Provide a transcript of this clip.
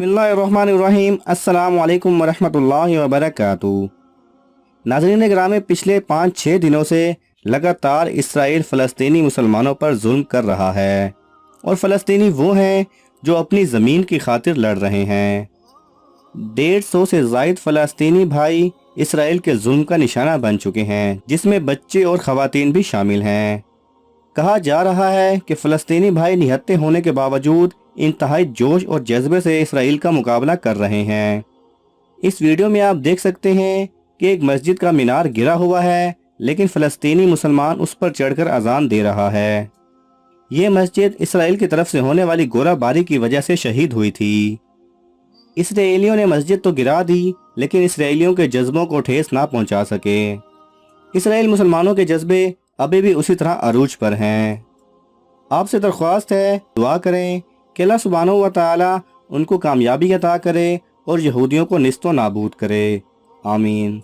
बिस्मिल्लाहिर्रहमानिर्रहीम अस्सलाम वालेकुम वरहमतुल्लाहि वबरकातुहू। नाज़रीन ग्राम, पिछले 5-6 दिनों से लगातार इसराइल फ़लस्तीनी मुसलमानों पर जुल्म कर रहा है और फ़लस्तीनी वो हैं जो अपनी ज़मीन की खातिर लड़ रहे हैं। 150 से ज़ायद फ़लस्तीनी भाई इसराइल के जुल्म का निशाना बन चुके हैं, जिसमें बच्चे और ख़वातीन भी शामिल हैं। कहा जा रहा है कि फ़लस्तीनी भाई निहत्थे होने के बावजूद इंतहाई जोश और जज्बे से इसराइल का मुकाबला कर रहे हैं। इस वीडियो में आप देख सकते हैं कि एक मस्जिद का मीनार गिरा हुआ है, लेकिन फ़लस्तीनी मुसलमान उस पर चढ़कर अजान दे रहा है। ये मस्जिद इसराइल की तरफ से होने वाली गोलाबारी की वजह से शहीद हुई थी। इसराइलियों ने मस्जिद तो गिरा दी, लेकिन इसराइलियों के जज्बों को ठेस ना पहुंचा सके। इसराइल मुसलमानों के जज्बे अभी भी उसी तरह अरूज पर हैं। आपसे दरख्वास्त है, दुआ करें कि अल्लाह सुब्हानहू व तआला उनको कामयाबी अता करे और यहूदियों को निस्तो नाबूद करे। आमीन।